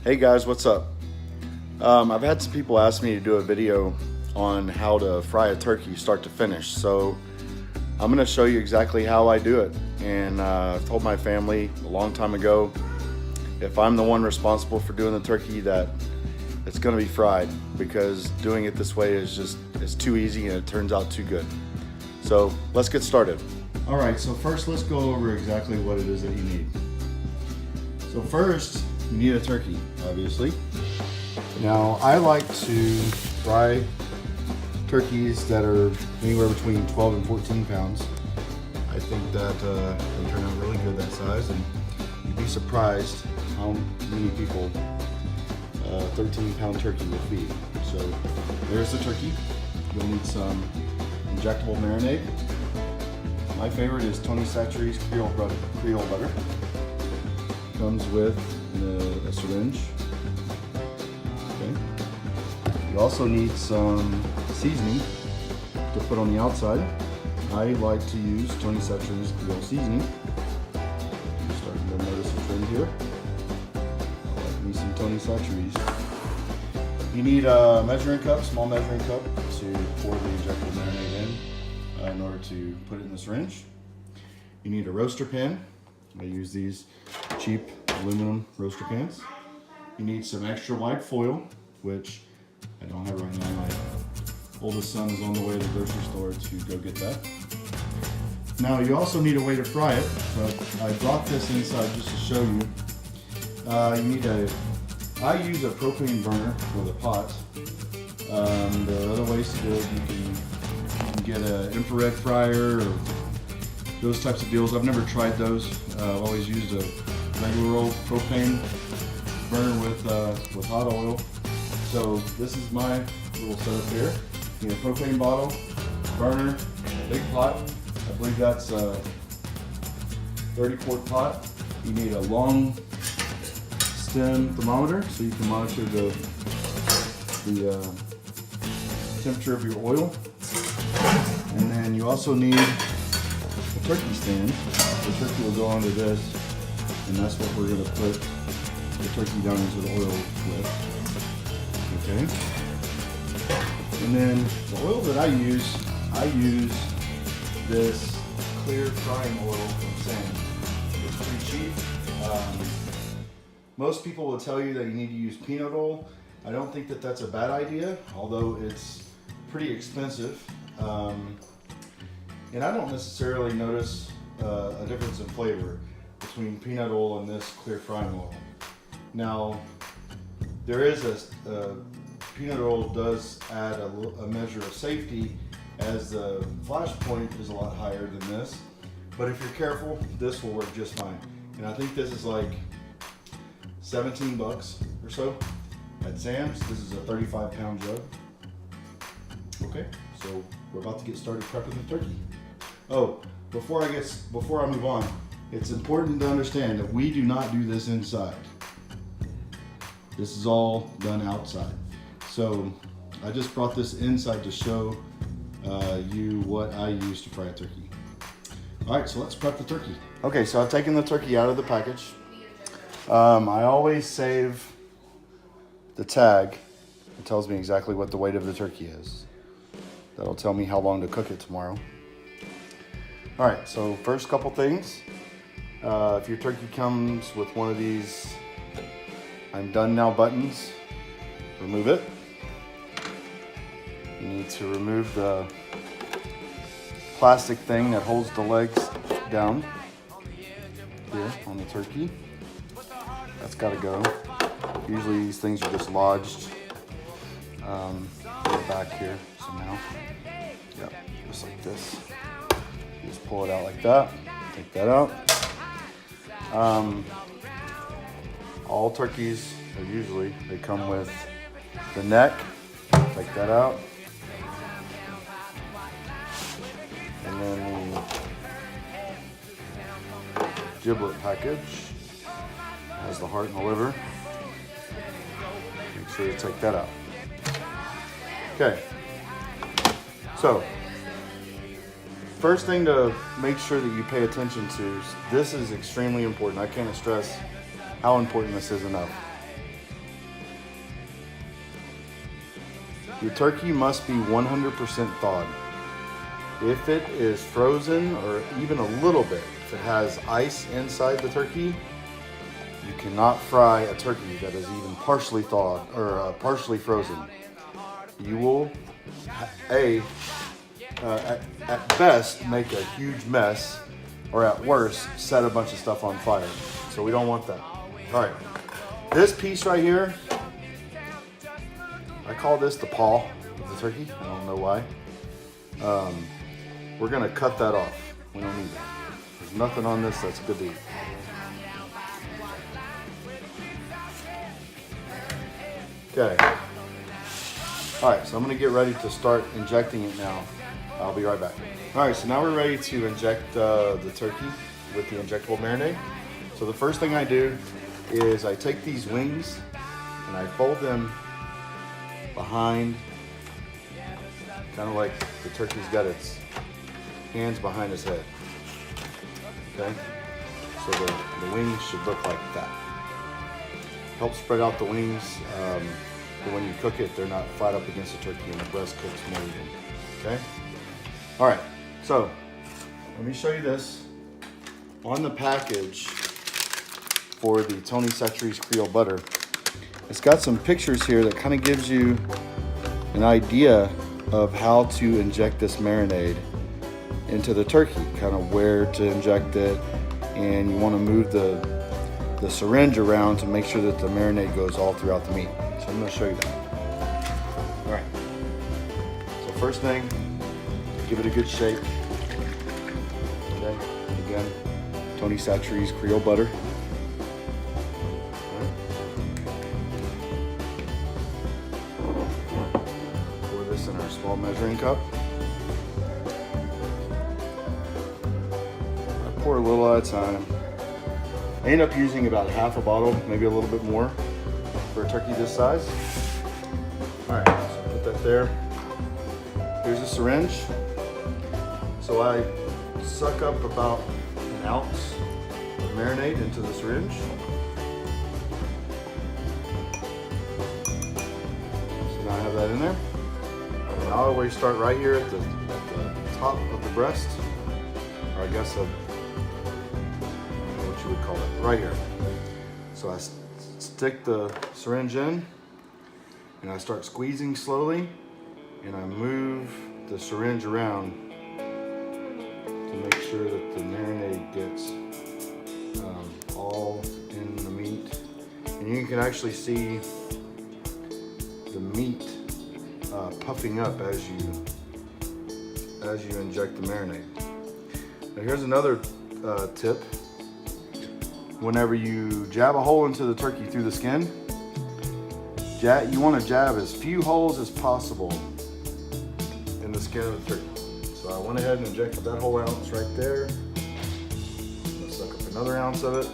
Hey guys, what's up? I've had some people ask me to do a video on how to fry a turkey start to finish. So I'm going to show you exactly how I do it. And I told my family a long time ago, if I'm the one responsible for doing the turkey, that it's going to be fried, because doing it this way it's too easy and it turns out too good. So let's get started. All right, so first let's go over exactly what it is that you need. So first, you need a turkey, obviously. Now, I like to fry turkeys that are anywhere between 12 and 14 pounds. I think that they turn out really good that size, and you'd be surprised how many people a 13-pound turkey would feed. So there's the turkey. You'll need some injectable marinade. My favorite is Tony Chachere's Creole butter. Comes with a syringe. Okay. You also need some seasoning to put on the outside. I like to use Tony Chachere's Creole seasoning. I'm starting to notice a trend here. I like me some Tony Chachere's. You need a measuring cup, small measuring cup, to pour the injectable marinade in order to put it in the syringe. You need a roaster pan. I use these cheap aluminum roaster pans. You need some extra wide foil, which I don't have right now. My oldest son is on the way to the grocery store to go get that. Now you also need a way to fry it, but I brought this inside just to show you. I use a propane burner for the pot. There are other ways to do it. You can get an infrared fryer or those types of deals. I've never tried those. I've always used a regular old propane burner with hot oil. So this is my little setup here. You need a propane bottle, burner, big pot. I believe that's a 30-quart pot. You need a long stem thermometer so you can monitor the temperature of your oil. And then you also need a turkey stand. The turkey will go onto this, and that's what we're going to put the turkey down into the oil with. Okay. And then the oil that I use this clear frying oil from Sam. It's pretty cheap. Most people will tell you that you need to use peanut oil. I don't think that that's a bad idea, although it's pretty expensive. And I don't necessarily notice a difference in flavor between peanut oil and this clear frying oil. Now, there is peanut oil does add a measure of safety, as the flash point is a lot higher than this. But if you're careful, this will work just fine. And I think this is like 17 bucks or so at Sam's. This is a 35-pound jug. Okay, so we're about to get started prepping the turkey. Oh, before I move on, it's important to understand that we do not do this inside. This is all done outside. So I just brought this inside to show you what I use to fry a turkey. All right, so let's prep the turkey. Okay, so I've taken the turkey out of the package. I always save the tag. It tells me exactly what the weight of the turkey is. That'll tell me how long to cook it tomorrow. All right, so first couple things. If your turkey comes with one of these I'm done now buttons, remove it. You need to remove the plastic thing that holds the legs down here on the turkey. That's got to go. Usually these things are just lodged in the back here somehow. Yep, just like this. You just pull it out like that. Take that out. All turkeys they come with the neck. Take that out. And then the giblet package has the heart and the liver. Make sure you take that out. Okay. So, first thing to make sure that you pay attention to, this is extremely important. I can't stress how important this is enough. Your turkey must be 100% thawed. If it is frozen or even a little bit, if it has ice inside the turkey, you cannot fry a turkey that is even partially thawed or partially frozen. You will, at best, make a huge mess, or at worst, set a bunch of stuff on fire. So we don't want that. All right, this piece right here, I call this the paw of the turkey. I don't know why. We're gonna cut that off. We don't need that. There's nothing on this that's good to eat. Okay. All right, so I'm gonna get ready to start injecting it now. I'll be right back. All right, so now we're ready to inject the turkey with the injectable marinade. So the first thing I do is I take these wings and I fold them behind, kind of like the turkey's got its hands behind his head. Okay, so the wings should look like that. Help spread out the wings, but when you cook it, they're not flat up against the turkey and the breast cooks more even. Okay? All right, so let me show you this. On the package for the Tony Chachere's Creole Butter, it's got some pictures here that kind of gives you an idea of how to inject this marinade into the turkey, kind of where to inject it, and you want to move the syringe around to make sure that the marinade goes all throughout the meat. So I'm going to show you that. All right. So first thing, give it a good shake. Okay. Again, Tony Chachere's Creole Butter. Pour this in our small measuring cup. Pour a little at a time. I end up using about half a bottle, maybe a little bit more for a turkey this size. All right, so put that there. Here's a syringe. So I suck up about an ounce of marinade into the syringe. So now I have that in there. And I always start right here at the top of the breast, or I guess would call it right here. So I stick the syringe in and I start squeezing slowly, and I move the syringe around to make sure that the marinade gets all in the meat. And you can actually see the meat puffing up as you inject the marinade. Now here's another tip. Whenever you jab a hole into the turkey through the skin, you want to jab as few holes as possible in the skin of the turkey. So I went ahead and injected that whole ounce right there. I'm going to suck up another ounce of it.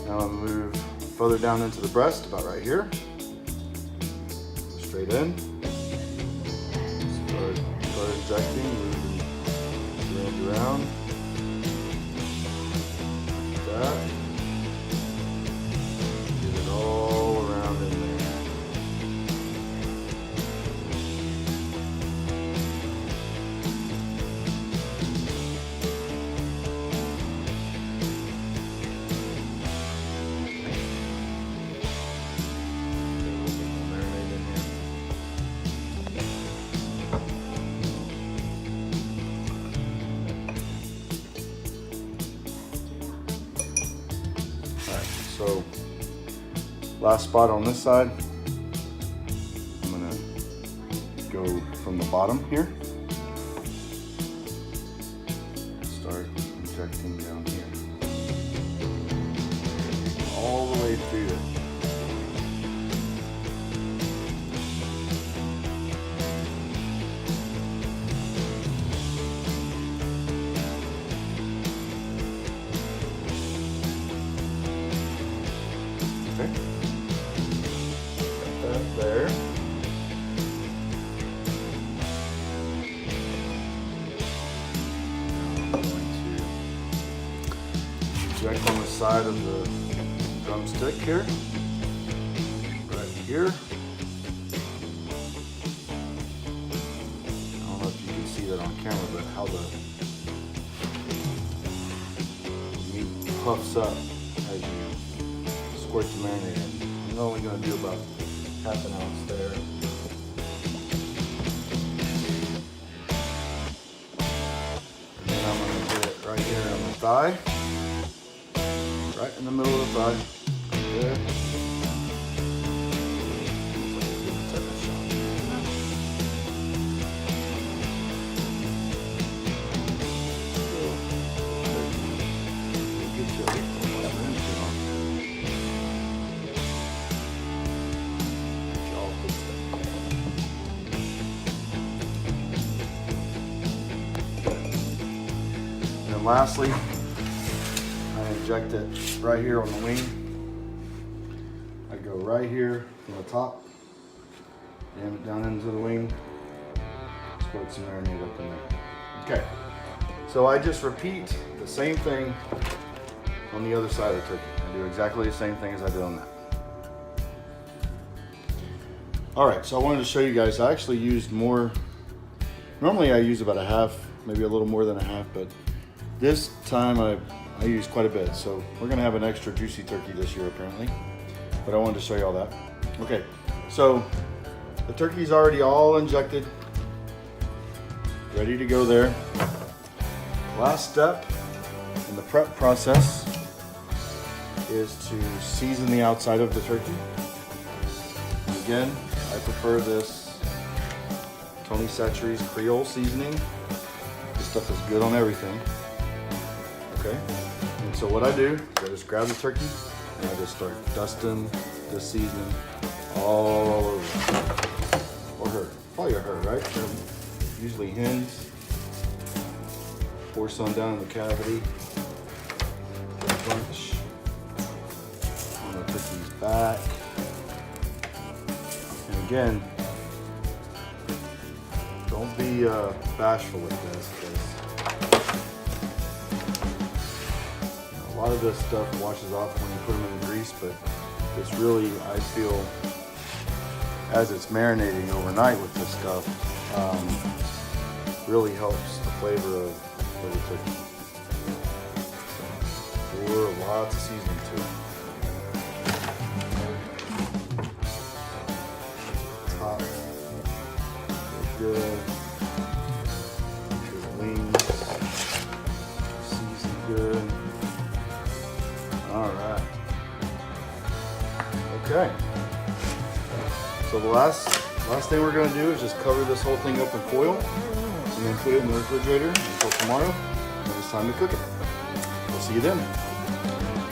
Now I'm going to move further down into the breast, about right here. Straight in. Start injecting, moving the syringe around. That. Get it all around in there. So, last spot on this side, I'm gonna go from the bottom here. Start injecting down here. All the way through it. Okay. Got that there. I'm going to inject on the side of the drumstick here. Right here. that on camera, but how the meat puffs up as you squirt the marinade in. I'm only going to do about half an ounce there. And then I'm going to get it right here on the thigh. Right in the middle of the thigh. Right there. And lastly, I inject it right here on the wing. I go right here from the top, jam it down into the wing, squirt some marinade up in there. Okay, so I just repeat the same thing on the other side of the turkey. I do exactly the same thing as I did on that. All right, so I wanted to show you guys, I actually used more. Normally I use about a half, maybe a little more than a half, but this time I used quite a bit. So we're gonna have an extra juicy turkey this year apparently, but I wanted to show you all that. Okay, so the turkey's already all injected, ready to go there. Last step in the prep process is to season the outside of the turkey. And again, I prefer this Tony Chachere's Creole seasoning. This stuff is good on everything. Okay, and so what I do is I just grab the turkey and I just start dusting this seasoning all over. Or her, probably her, right? They're usually hens. Pour some down in the cavity. Get a bunch on the turkey's back. And again, don't be bashful with this, because a lot of this stuff washes off when you put them in the grease, but it's really, I feel, as it's marinating overnight with this stuff, really helps the flavor of the turkey. So, pour lots of seasoning to it. Top, good. Good wings, season good. All right. Okay. So the last thing we're going to do is just cover this whole thing up in foil and then put it in the refrigerator until tomorrow when it's time to cook it. We'll see you then.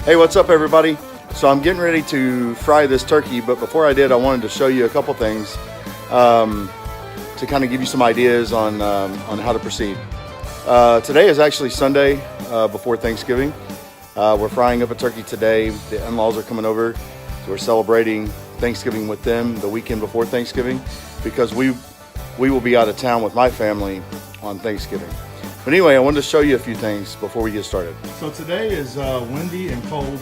Hey, what's up everybody? So I'm getting ready to fry this turkey, but before I did, I wanted to show you a couple things to kind of give you some ideas on how to proceed. Today is actually Sunday before Thanksgiving. We're frying up a turkey today. The in-laws are coming over, so we're celebrating Thanksgiving with them the weekend before Thanksgiving, because we will be out of town with my family on Thanksgiving. But anyway, I wanted to show you a few things before we get started. So today is windy and cold,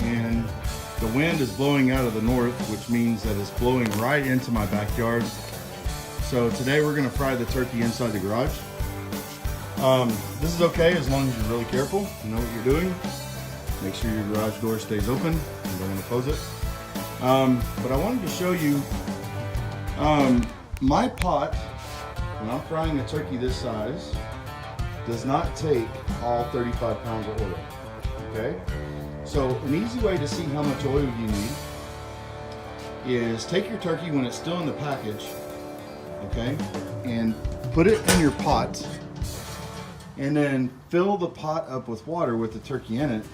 and the wind is blowing out of the north, which means that it's blowing right into my backyard. So today we're going to fry the turkey inside the garage. This is okay as long as you're really careful, you know what you're doing. Make sure your garage door stays open. You don't want to close it. But I wanted to show you my pot, when I'm frying a turkey this size, does not take all 35 pounds of oil. Okay? So an easy way to see how much oil you need is take your turkey when it's still in the package, okay, and put it in your pot, and then fill the pot up with water with the turkey in it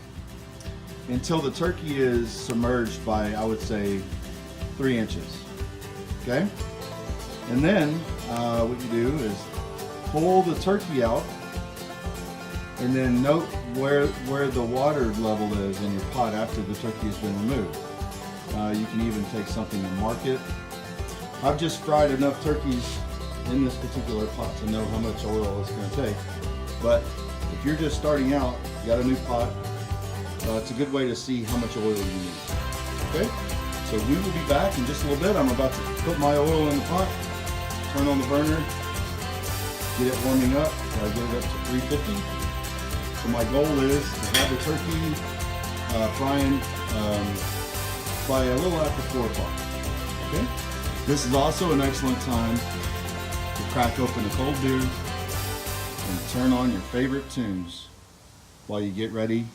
until the turkey is submerged by, I would say, 3 inches. Okay? And then what you do is pull the turkey out and then note where the water level is in your pot after the turkey has been removed. You can even take something and mark it. I've just fried enough turkeys in this particular pot to know how much oil it's going to take. But if you're just starting out, you got a new pot, it's a good way to see how much oil you need. Okay, so we will be back in just a little bit. I'm about to put my oil in the pot, turn on the burner, get it warming up. Gotta get it up to 350. So my goal is to have the turkey frying by a little after 4 o'clock. Okay? This is also an excellent time to crack open a cold beer and turn on your favorite tunes while you get ready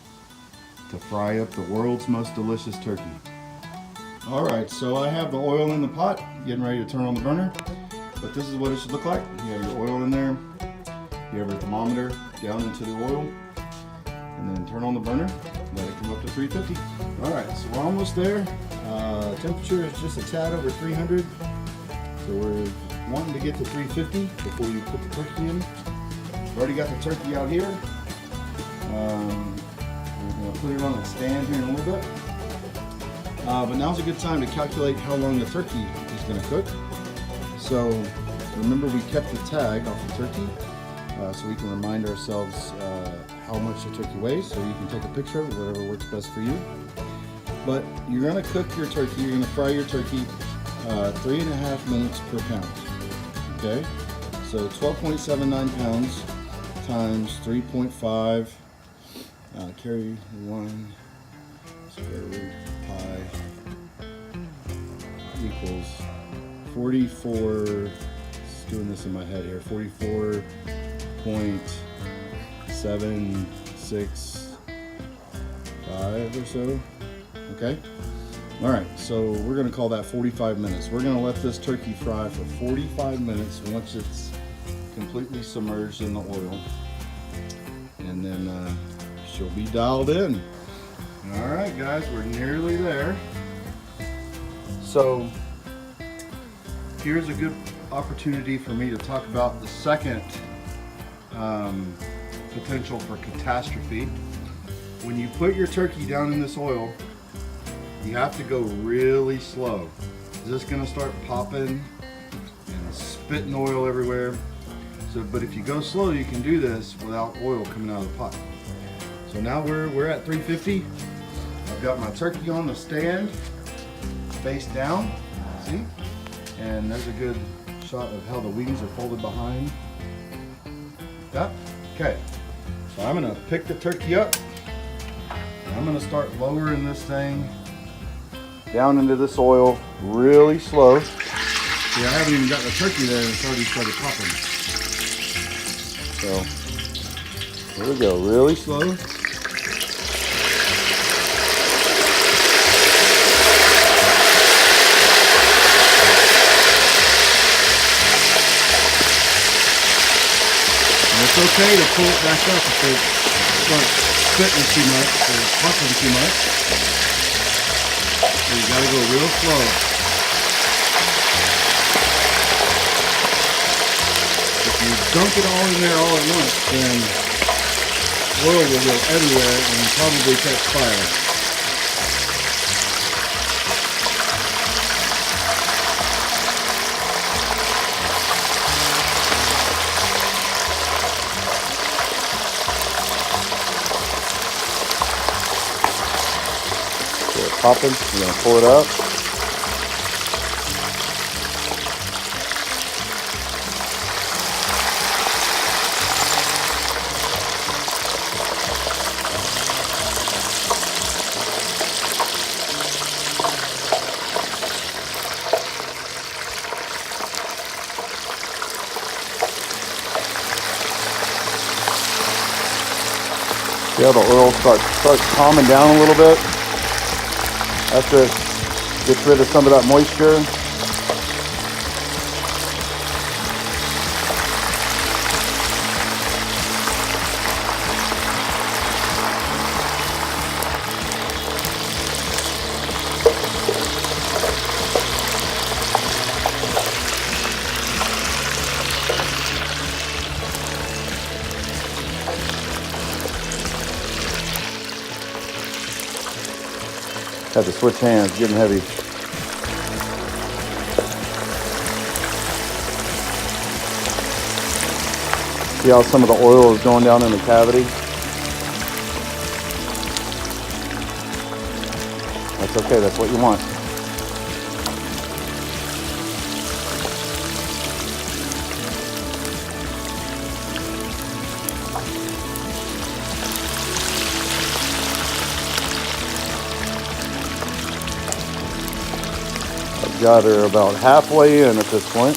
to fry up the world's most delicious turkey. Alright, so I have the oil in the pot, getting ready to turn on the burner. But this is what it should look like. You have your oil in there, you have your thermometer down into the oil, and then turn on the burner, let it come up to 350. Alright, so we're almost there. Temperature is just a tad over 300. So we're wanting to get to 350 before you put the turkey in. We've already got the turkey out here. We're going to put it on a stand here in a little bit. But now's a good time to calculate how long the turkey is going to cook. So remember, we kept the tag off the turkey so we can remind ourselves how much the turkey weighs, so you can take a picture of it, whatever works best for you. But you're going to cook your turkey, you're going to fry your turkey 3.5 minutes per pound. Okay, so 12.79 pounds times 3.5, carry 1 square root pi equals 44, just doing this in my head here, 44.765 or so. Okay, all right, so we're going to call that 45 minutes. We're going to let this turkey fry for 45 minutes once it's completely submerged in the oil, and then she'll be dialed in. All right, guys, we're nearly there. So here's a good opportunity for me to talk about the second potential for catastrophe. When you put your turkey down in this oil, you have to go really slow. It's just gonna start popping and spitting oil everywhere. So, but if you go slow, you can do this without oil coming out of the pot. So now we're at 350. I've got my turkey on the stand, face down, see? And there's a good shot of how the wings are folded behind. That? Okay. So I'm gonna pick the turkey up, and I'm gonna start lowering this thing down into this oil really slow. See, I haven't even got the turkey there and it's already started popping. So, here we go, really slow. It's okay to pull it back up if they start spitting too much or puffing too much. So you gotta go real slow. If you dunk it all in there all at once, then oil will go everywhere and probably catch fire. Popping, you're going to pour it up. See how the oil starts calming down a little bit? After it gets rid of some of that moisture. Had to switch hands, getting heavy. See how some of the oil is going down in the cavity? That's okay, that's what you want. got her about halfway in at this point.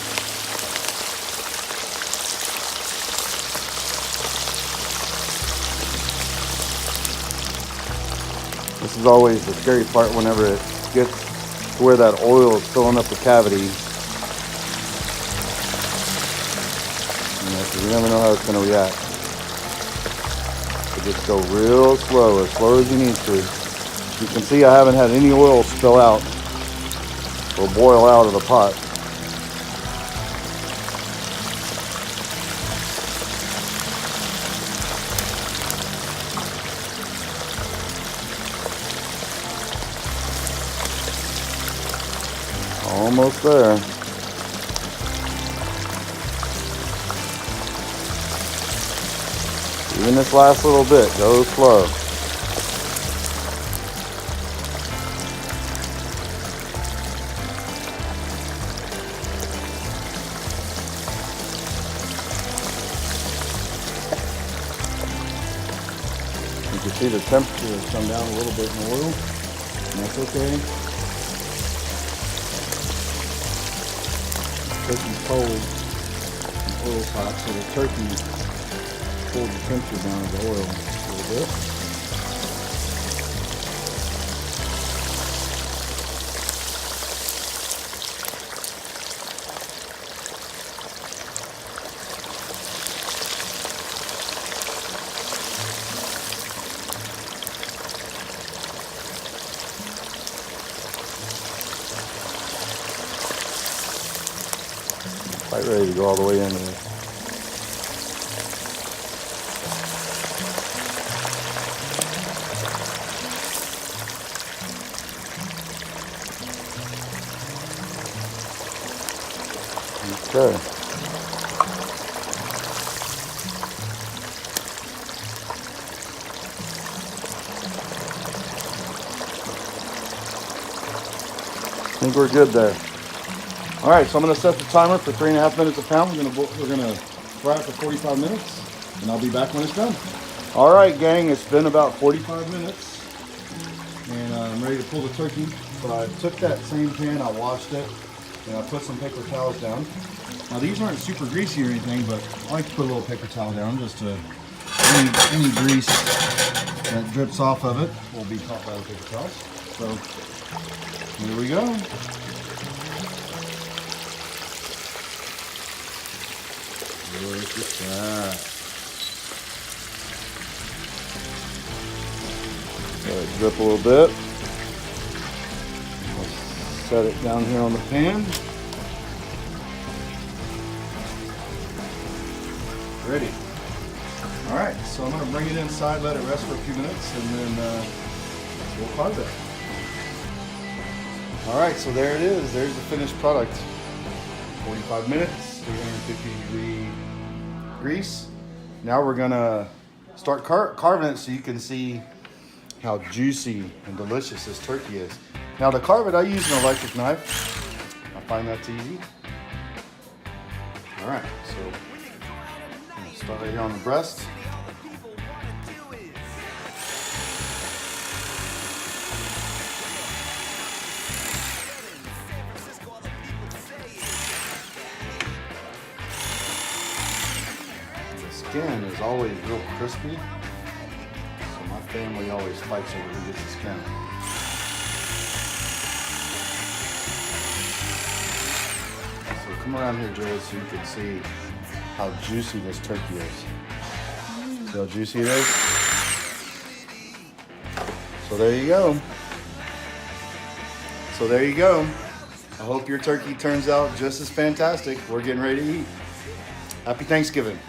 This is always the scary part whenever it gets to where that oil is filling up the cavity. You know, 'cause you never know how it's going to react. So just go real slow as you need to. You can see I haven't had any oil spill out or boil out of the pot. Almost there. Even this last little bit, go slow. You can see the temperature has come down a little bit in the oil, and that's okay. Turkey's cold, and oil's hot, so the turkey pulls the temperature down of the oil a little bit. Quite ready to go all the way into this. Okay. I think we're good there. All right, so I'm gonna set the timer for 3.5 minutes a pound. We're gonna fry it for 45 minutes, and I'll be back when it's done. All right, gang, it's been about 45 minutes, and I'm ready to pull the turkey. So I took that same pan, I washed it, and I put some paper towels down. Now these aren't super greasy or anything, but I like to put a little paper towel down just to any grease that drips off of it will be caught by the paper towels. So here we go. Look at that. Let it drip a little bit. I'll set it down here on the pan. Ready. All right, so I'm gonna bring it inside, let it rest for a few minutes, and then we'll carve it. All right, so there it is. There's the finished product. 45 minutes, 350 degree grease. Now we're gonna start carving it so you can see how juicy and delicious this turkey is. Now to carve it, I use an electric knife. I find that's easy. All right, so I'm gonna start right here on the breast. Skin is always real crispy, so my family always fights over who gets the skin. So come around here, Joe, so you can see how juicy this turkey is. See how juicy it is? So there you go. So there you go. I hope your turkey turns out just as fantastic. We're getting ready to eat. Happy Thanksgiving.